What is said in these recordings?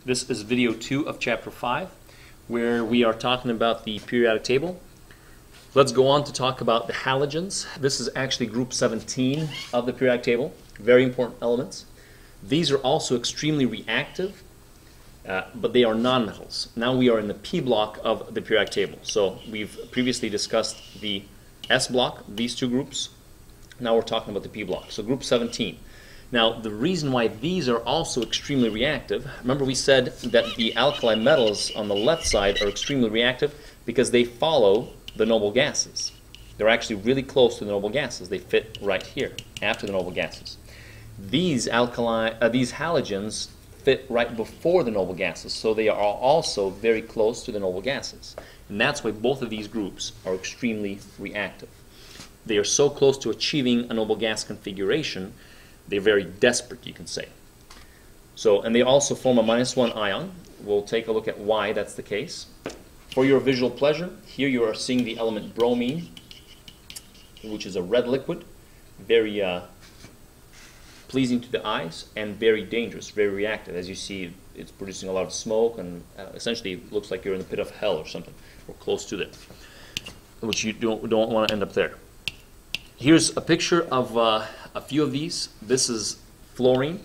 This is video 2 of chapter 5, where we are talking about the periodic table. Let's go on to talk about the halogens. This is actually group 17 of the periodic table. Very important elements. These are also extremely reactive, but they are nonmetals. Now we are in the P block of the periodic table. So we've previously discussed the S block, these two groups. Now we're talking about the P block. So group 17. Now, the reason why these are also extremely reactive, remember we said that the alkali metals on the left side are extremely reactive because they follow the noble gases. They're actually really close to the noble gases. They fit right here after the noble gases. These halogens fit right before the noble gases, so they are also very close to the noble gases. And that's why both of these groups are extremely reactive. They are so close to achieving a noble gas configuration, they're very desperate, you can say. So, and they also form a -1 ion. We'll take a look at why that's the case. For your visual pleasure, here you are seeing the element bromine, which is a red liquid, very pleasing to the eyes and very dangerous, very reactive. As you see, it's producing a lot of smoke and essentially it looks like you're in the pit of hell or something, or close to it, which you don't want to end up there. Here's a picture of a few of these. This is fluorine.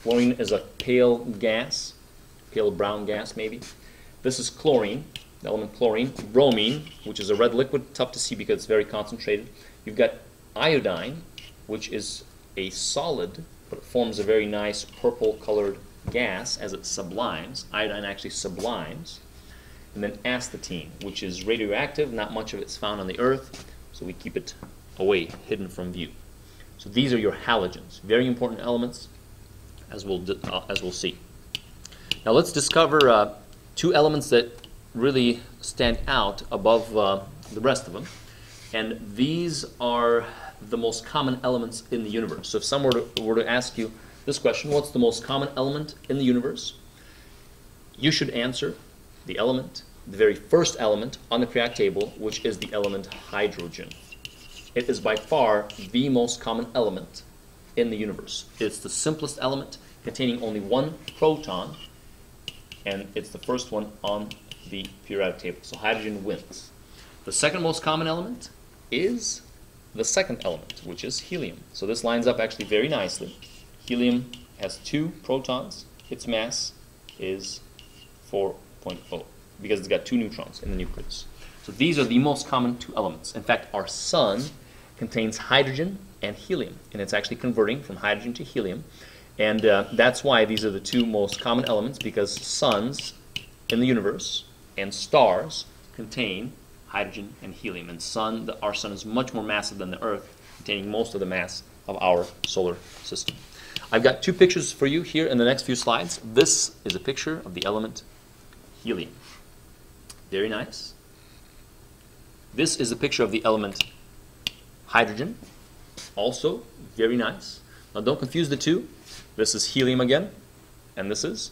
Fluorine is a pale gas, pale brown gas maybe. This is chlorine, the element chlorine. Bromine, which is a red liquid, tough to see because it's very concentrated. You've got iodine, which is a solid, but it forms a very nice purple colored gas as it sublimes. Iodine actually sublimes. And then astatine, which is radioactive. Not much of it's found on the Earth, so we keep it away, hidden from view. So these are your halogens, very important elements, as we'll see. Now let's discover two elements that really stand out above the rest of them, and these are the most common elements in the universe. So if someone were to ask you this question, what's the most common element in the universe? You should answer the element, the very first element on the periodic table, which is the element hydrogen. It is by far the most common element in the universe. It's the simplest element, containing only one proton, and it's the first one on the periodic table. So hydrogen wins. The second most common element is the second element, which is helium. So this lines up actually very nicely. Helium has 2 protons. Its mass is 4.0 because it's got 2 neutrons in the nucleus. So these are the most common 2 elements. In fact, our sun contains hydrogen and helium, and it's actually converting from hydrogen to helium. And that's why these are the 2 most common elements, because suns in the universe and stars contain hydrogen and helium. And our sun is much more massive than the Earth, containing most of the mass of our solar system. I've got 2 pictures for you here in the next few slides. This is a picture of the element helium. Very nice. This is a picture of the element hydrogen. Also very nice. Now don't confuse the 2. This is helium again, and this is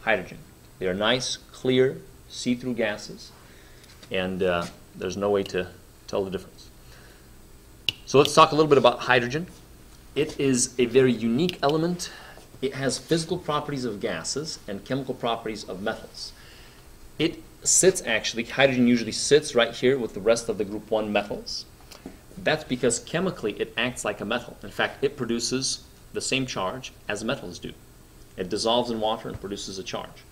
hydrogen. They are nice, clear, see-through gases, and there's no way to tell the difference. So let's talk a little bit about hydrogen. It is a very unique element. It has physical properties of gases and chemical properties of metals. It sits actually, hydrogen usually sits right here with the rest of the group 1 metals. That's because chemically it acts like a metal. In fact, it produces the same charge as metals do. It dissolves in water and produces a charge,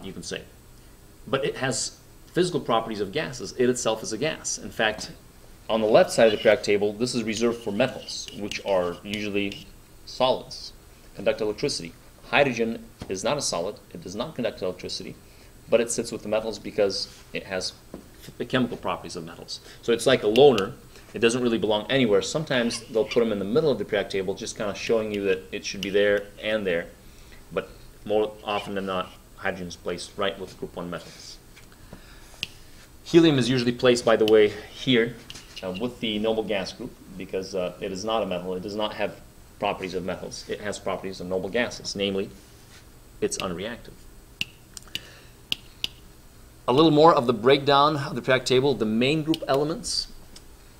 you can say. But it has physical properties of gases. It itself is a gas. In fact, on the left side of the periodic table, this is reserved for metals, which are usually solids, conduct electricity. Hydrogen is not a solid. It does not conduct electricity, but it sits with the metals because it has the chemical properties of metals. So it's like a loner. It doesn't really belong anywhere. Sometimes they'll put them in the middle of the periodic table, just kind of showing you that it should be there and there. But more often than not, hydrogen is placed right with group 1 metals. Helium is usually placed, by the way, here with the noble gas group, because it is not a metal. It does not have properties of metals. It has properties of noble gases, namely, it's unreactive. A little more of the breakdown of the periodic table. The main group elements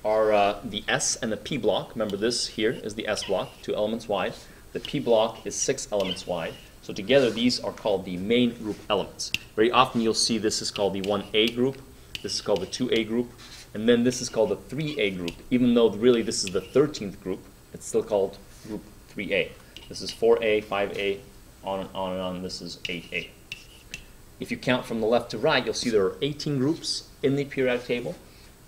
are the S and the P block. Remember, this here is the S block, 2 elements wide. The P block is 6 elements wide. So together these are called the main group elements. Very often you'll see this is called the 1A group, this is called the 2A group, and then this is called the 3A group. Even though really this is the 13th group, it's still called group 3A. This is 4A, 5A, on and on and on. This is 8A. If you count from the left to right, you'll see there are 18 groups in the periodic table,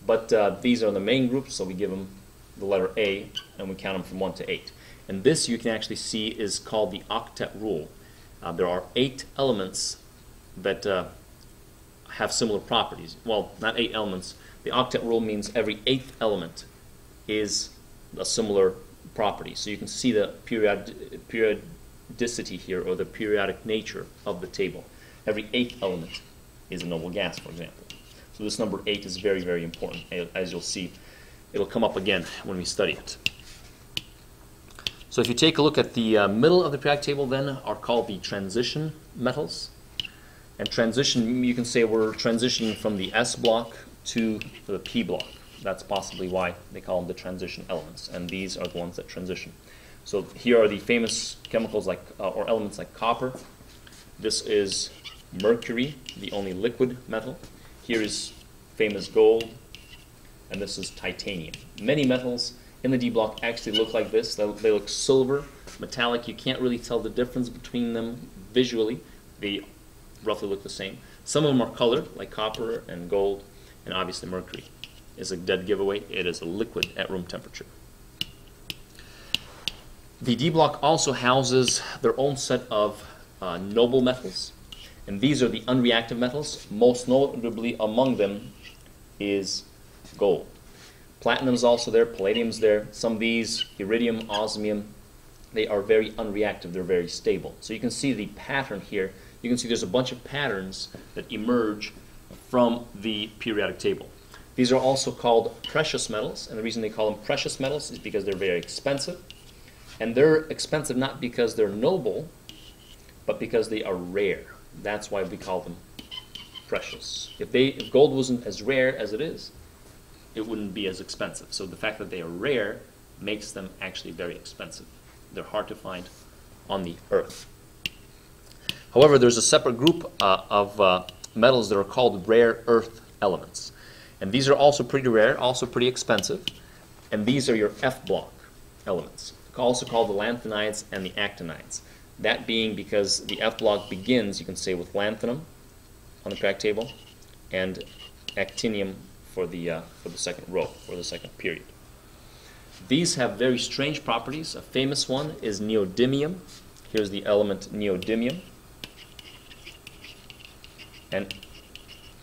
but these are the main groups, so we give them the letter A, and we count them from 1 to 8. And this, you can actually see, is called the octet rule. There are 8 elements that have similar properties. Well, not 8 elements. The octet rule means every 8th element is a similar property. So you can see the periodicity here, or the periodic nature of the table. Every 8th element is a noble gas, for example. So this number 8 is very, very important. As you'll see, it'll come up again when we study it. So if you take a look at the middle of the periodic table, then are called the transition metals. And transition, you can say we're transitioning from the S block to the P block. That's possibly why they call them the transition elements. And these are the ones that transition. So here are the famous chemicals like, or elements like copper. This is mercury, the only liquid metal. Here is famous gold, and this is titanium. Many metals in the D block actually look like this. They look silver, metallic. You can't really tell the difference between them visually. They roughly look the same. Some of them are colored, like copper and gold, and obviously mercury is a dead giveaway. It is a liquid at room temperature. The D block also houses their own set of noble metals, and these are the unreactive metals. Most notably among them is gold. Platinum's also there, palladium's there. Some of these, iridium, osmium, they are very unreactive, they're very stable. So you can see the pattern here. You can see there's a bunch of patterns that emerge from the periodic table. These are also called precious metals, and the reason they call them precious metals is because they're very expensive. And they're expensive not because they're noble, but because they are rare. That's why we call them precious. If gold wasn't as rare as it is, it wouldn't be as expensive. So the fact that they are rare makes them actually very expensive. They're hard to find on the earth. However, there's a separate group of metals that are called rare earth elements. And these are also pretty rare, also pretty expensive. And these are your F block elements, also called the lanthanides and the actinides. That being because the F block begins, you can say, with lanthanum on the periodic table and actinium for the second row, or the second period. These have very strange properties. A famous one is neodymium. Here's the element neodymium. And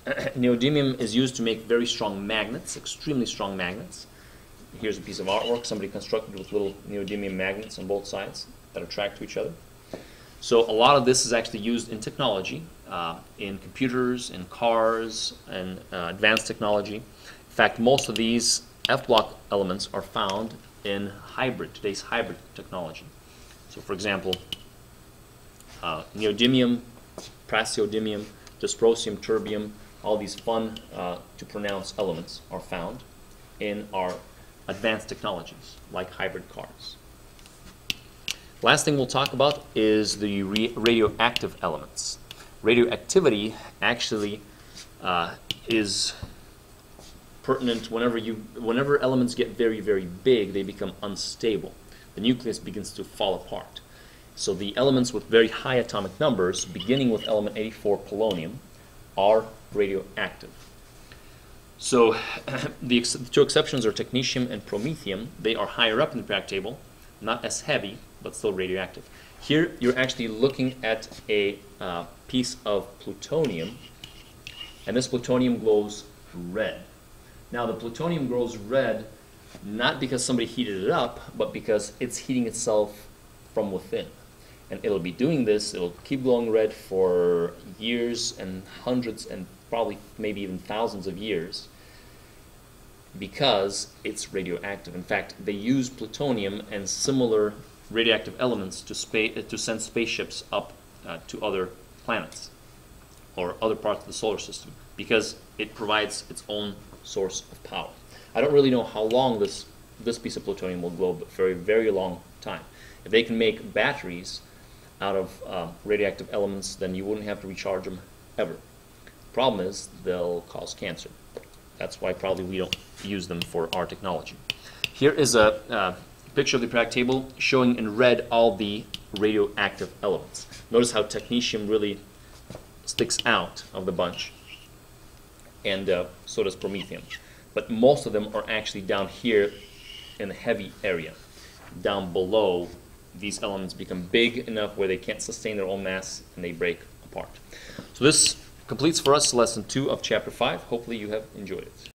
neodymium is used to make very strong magnets, extremely strong magnets. Here's a piece of artwork somebody constructed with little neodymium magnets on both sides that attract to each other. So a lot of this is actually used in technology, in computers, in cars, and advanced technology. In fact, most of these F block elements are found in today's hybrid technology. So for example, neodymium, praseodymium, dysprosium, terbium, all these fun to pronounce elements are found in our advanced technologies, like hybrid cars. Last thing we'll talk about is the radioactive elements. Radioactivity actually is pertinent whenever elements get very, very big, they become unstable. The nucleus begins to fall apart. So the elements with very high atomic numbers, beginning with element 84, polonium, are radioactive. So the two exceptions are technetium and promethium. They are higher up in the periodic table, not as heavy, but still radioactive. Here you're actually looking at a piece of plutonium, and this plutonium glows red. Now the plutonium glows red not because somebody heated it up, but because it's heating itself from within. And it'll be doing this, it'll keep glowing red for years and hundreds and probably maybe even thousands of years because it's radioactive. In fact, they use plutonium and similar radioactive elements to send spaceships up to other planets or other parts of the solar system because it provides its own source of power. I don't really know how long this piece of plutonium will glow, but for a very long time. If they can make batteries out of radioactive elements, then you wouldn't have to recharge them ever. Problem is, they'll cause cancer. That's why probably we don't use them for our technology. Here is a picture of the periodic table showing in red all the radioactive elements. Notice how technetium really sticks out of the bunch, and so does promethium. But most of them are actually down here in the heavy area. Down below, these elements become big enough where they can't sustain their own mass and they break apart. So this completes for us lesson 2 of chapter 5. Hopefully you have enjoyed it.